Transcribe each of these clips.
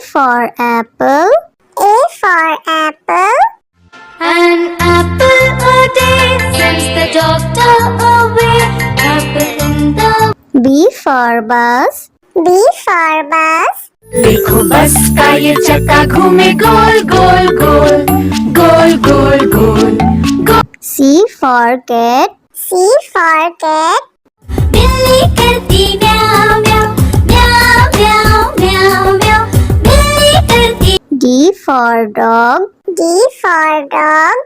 for apple. A for apple. An apple a day sends the doctor away. Apple in the B for bus. B for bus. देखो बस का ये चक्का घूमे गोल गोल गोल गोल गोल गोल गोल। C for cat. C for cat. बिल्ली करती म्याऊ म्याऊ म्याऊ म्याऊ म्याऊ म्याऊ। बिल्ली करती। D for dog. D for dog.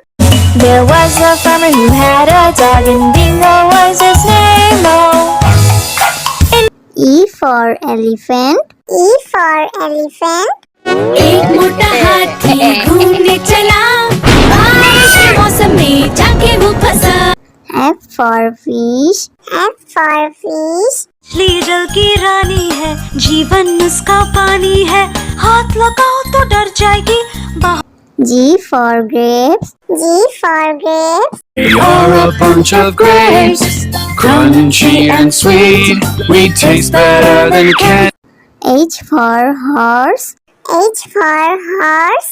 There was a farmer who had a dog and Bingo was his name. Oh. E for elephant. E for elephant. एक मोटा हाथी घूमने चला बारिश के मौसम में जाके वो फंसा। F for fish. F for fish. मछली जल की रानी है, जीवन उसका पानी है, हाथ लगाओ तो डर जाएगी। G for grapes. G for grapes. We are a bunch of grapes, crunchy and sweet. We taste better than candy. H for horse. H for horse.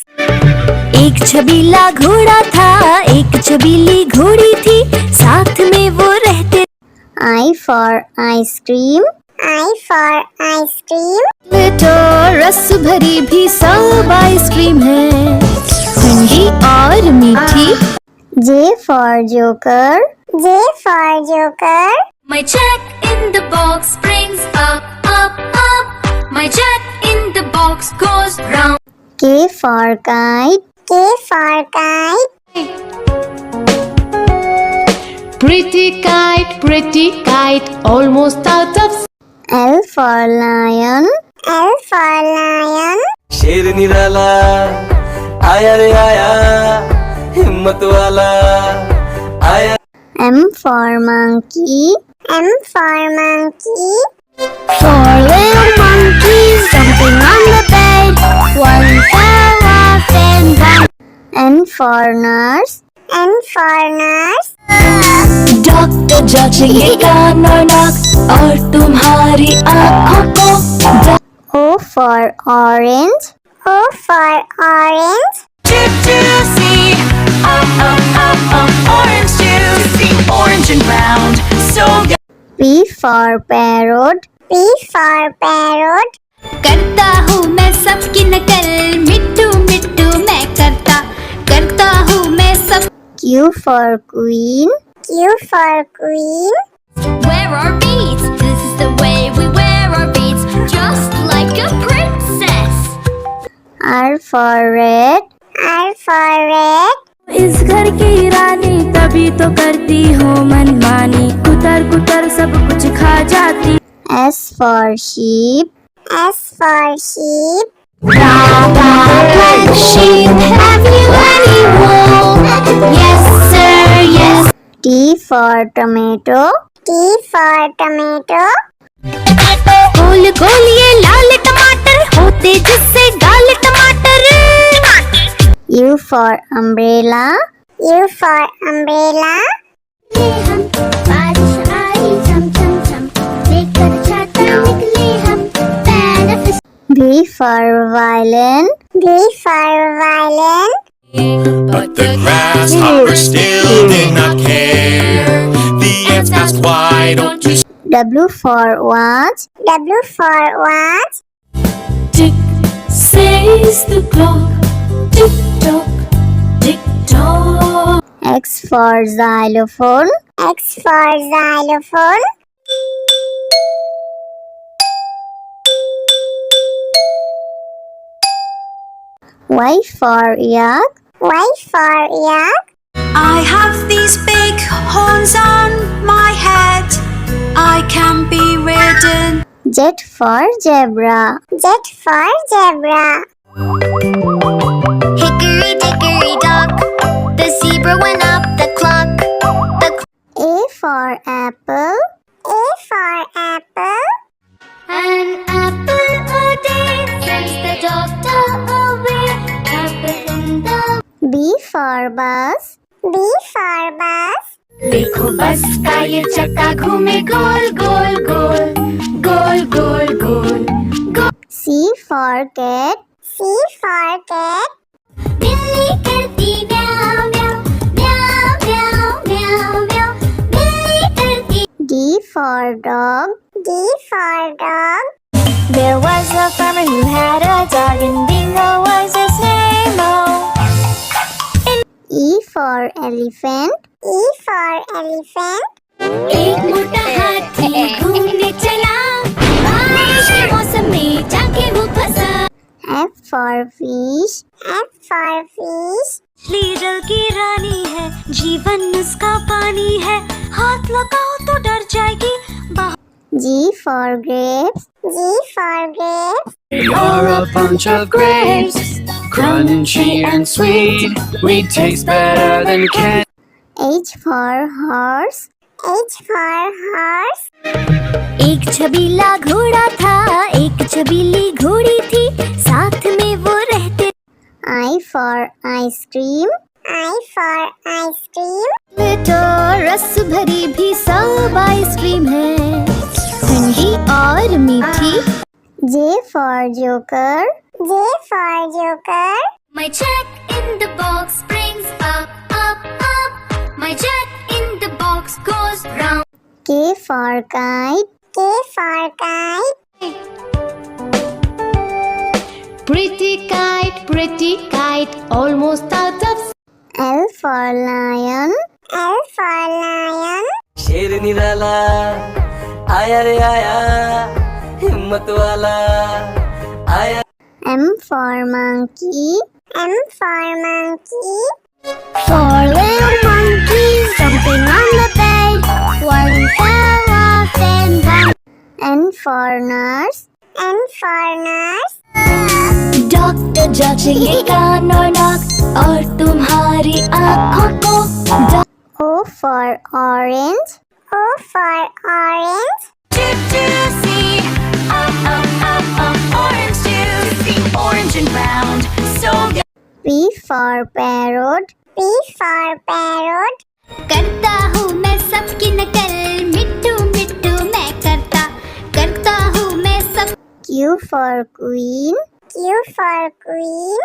एक छबीला घोड़ा था, एक छबीली घोड़ी थी, साथ में वो रहते। I for ice cream. I for ice cream. तो रस भरी भी सब आइसक्रीम है, ठंडी और मीठी। J for joker. J for joker. My jack in the box brings up up up. My jack in the box goes round. K for kite. K for kite. pretty kite, almost out of. L for lion. L for lion. शेर निराला आया रे आया, हिम्मत वाला आया। M for monkey. M for monkey. Four little monkeys jumping on the bed. One fell off and bumped. N for nurse. N for nurse. Doctor जांचेंगे कान और नाक और तुम्हारी आँखों को। O for orange. O for orange. Juicy, orange juicy, orange and round, so good. P for parrot. P for parrot. करता हूँ मैं सबकी नकल, मिट्टू मिट्टू मैं करता हूँ मैं सब। Q for queen. Q for queen. Wear our beads, this is the way we wear our beads, just like a princess. R for red. R for red. इस घर की रानी तभी तो करती हूँ मनमानी, कुतर कुतर सब कुछ खा जाती। S for sheep. S for sheep. Black sheep, have you any wool? Yes sir, yes. T for tomato. T for tomato. गोल गोल ये लाल टमाटर होते जिससे गाल टमाटर। U for umbrella. U for umbrella. V for violin. V for violin. But the grasshopper still did not care. The ants asked, why don't you W for watch. W for watch. Tick says the clock, tick tock, tick tock. X for xylophone. X for xylophone. Y for yak. Y for yak. I have these big horns on my head, I can be ridden. Z for zebra. Z for zebra. Hickory dickory dock, the zebra went up the clock. A for apple. A for apple. An apple a day sends the doctor away. Apple in the. B for bus. B for bus. देखो बस का ये चक्का घूमे गोल गोल गोल गोल गोल गोल गोल। C for cat. C for cat. बिल्ली करती म्याऊं म्याऊं म्याऊं म्याऊं म्याऊं म्याऊं बिल्ली करती D for dog. D for dog. There was a farmer who had a dog, and Bingo was his name. Oh, E for elephant. E for elephant. एक मोटा हाथी घूमने चला बारिश के मौसम में जाके वो फंसा F for fish. F for fish. मछली जल की रानी है, जीवन उसका पानी है, हाथ लगाओ तो डर जाएगी। G for grapes. G for grapes. You're a bunch of grapes, crunchy and sweet. We taste better than candy. H for horse. H for horse. एक छबीला घोड़ा था एक छबीली घोड़ी थी साथ में वो रहते I for ice cream. I for ice cream. तो रस भरी भी सब आइसक्रीम है ठंडी और मीठी J for joker. J for joker. My jack in the box brings up up up My jack in the box goes round K for kite. K for kite. Pretty kite, almost out of L for lion. L for lion. शेर निराला आया रे आया, हिम्मत वाला आया। M for monkey. M for monkey. Four little monkeys jumping on the bed. One fell off and bumped. N for nurse. N for nurse. Doctor जांचेंगे कान और नाक और तुम्हारी आँखों को O for orange. O for orange. See, orange juice, orange and round, so good. P for parrot. P for parrot. करता हूँ मैं सबकी नकल मिट्टू मिट्टू मैं करता हूँ मैं सब Q for queen. Q for queen.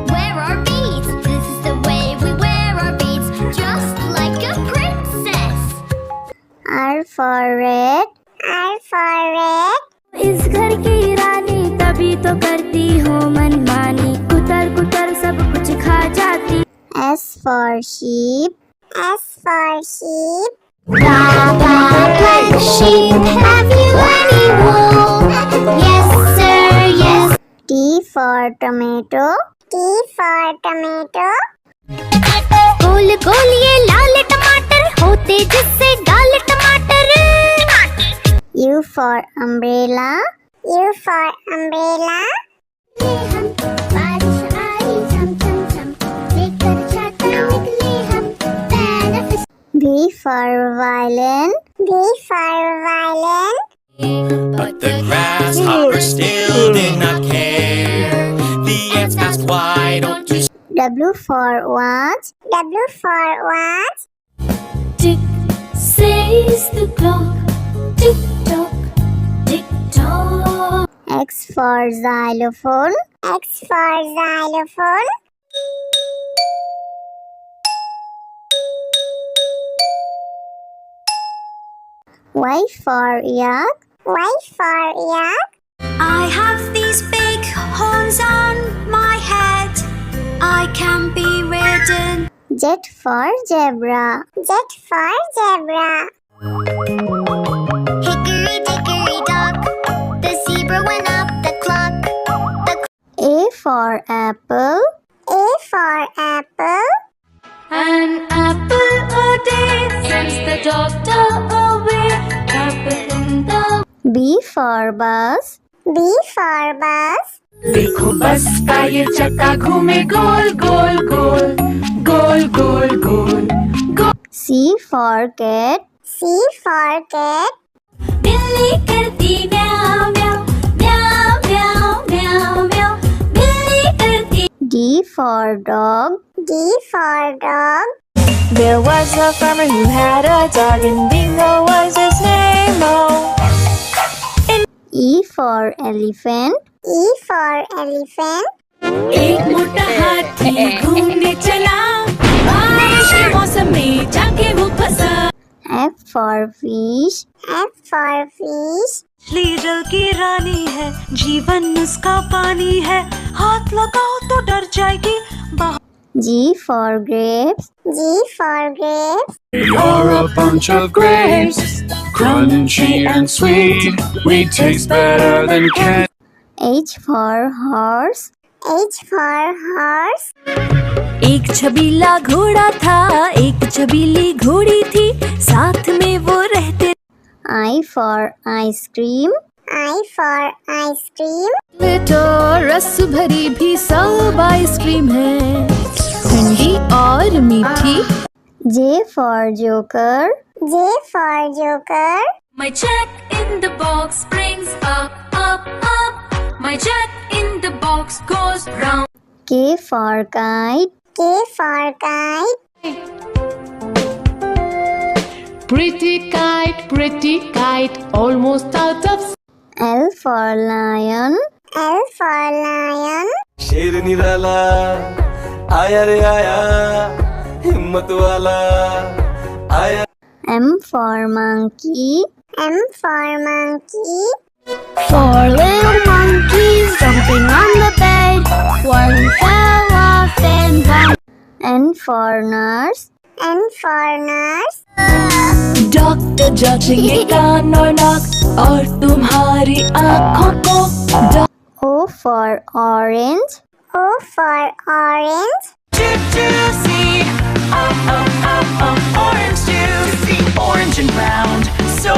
Wear our beads, this is the way we wear our beads, just like a princess. R for red. R for red. इस घर की रानी तभी तो करती हो मनमानी कुतर कुतर सब कुछ खा जाती S for sheep. S for sheep. Black sheep, have you any wool? Yes sir, yes. T for tomato. T for tomato. गोल गोल ये लाल टमाटर होते जिससे गाल टमाटर U for umbrella. U for umbrella. V for violin. V for violin. But the grasshopper still did not care. The ants asked, why don't you W for watch. W for watch. Tick says the clock. Tick tock, tick tock. X for xylophone. X for xylophone. Y for yak. Y for yak. I have these big horns on my head. I can be ridden. Z for zebra. Z for zebra. Hickory dickory dock. The zebra went up the clock. A for apple. A for apple. An apple a day sends the doctor away. Apple in the B for bus. B for bus. देखो बस का ये चक्का घूमे गोल गोल गोल गोल गोल गोल गोल। C for cat. C for cat. बिल्ली करती म्याऊं म्याऊं म्याऊं म्याऊं म्याऊं म्याऊं बिल्ली करती D for dog. D for dog. There was a farmer who had a dog, and Bingo was his name. Oh, E for elephant. E for elephant. एक मोटा हाथी घूमने चला, बारिश के मौसम में जाके वो फंसा। F for fish. F for fish. मछली जल की रानी है, जीवन उसका पानी है, हाथ लगाओ तो डर जाएगी। G for grapes. G for grapes. We are a bunch of grapes, crunchy and sweet. We taste better than candy. H for horse. H for horse. एक छबीला घोड़ा था, एक छबीली घोड़ी थी, साथ में वो रहते। I for ice cream. I for ice cream. तो रस भरी भी सब आइसक्रीम है, ठंडी और मीठी। J for joker. J for joker. My jack in the box brings up, up, up. My jack in the box goes round. K for kite. K for kite. pretty kite, almost out of L for lion. L for lion. शेर निराला आया रे आया, हिम्मत वाला आया। M for monkey. M for monkey. Four little monkeys jumping on the bed. One fell off and bumped. N for nurse. N for nurse. Doctor जांचेंगे कान और नाक और तुम्हारी आँखों को। O for orange. O for orange. Juicy, orange juicy, orange and round, so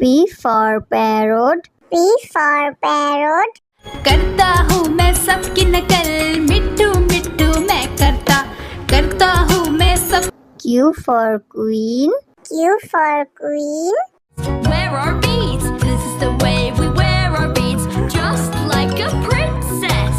P for parrot. P for parrot. करता हूँ मैं सबकी नकल, मिट्टू मिट्टू मैं करता हूँ मैं सब। Q for queen. Q for queen. Where are beads? This is the way we wear our beads, just like a princess.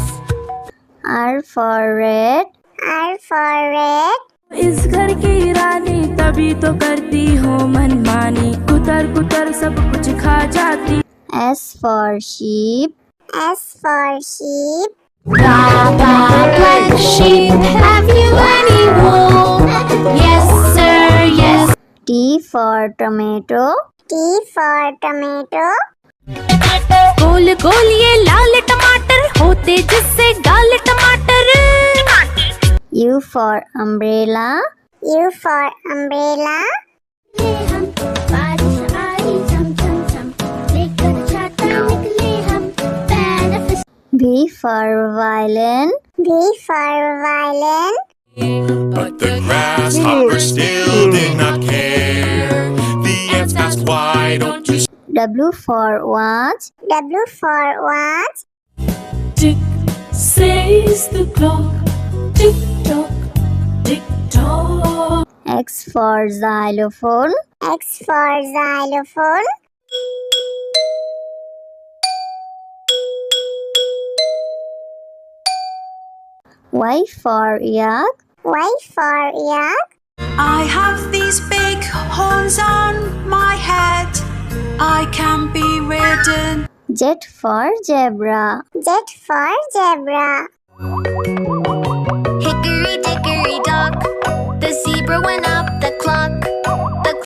R for red. R for red. इस घर की रानी तभी तो करती हूँ मनमानी, कुतर कुतर सब कुछ खा जाती। S for sheep. S for sheep. black sheep. Have you any wool? Yes, sir, yes. T for tomato. T for tomato. गोल गोल ये लाल टमाटर होते जिससे गाल टमाटर। U for umbrella. U for umbrella. V for violin. V for violin. But the grasshopper still did not care. The ants asked, why don't you W for watch. W for watch. Tick says the clock, tick tock, tick tock. X for xylophone. X for xylophone. Y for yak. Y for yak. I have these big horns on my head, I can be ridden. Z for zebra. Z for zebra. Hickory dickory dock, the zebra went up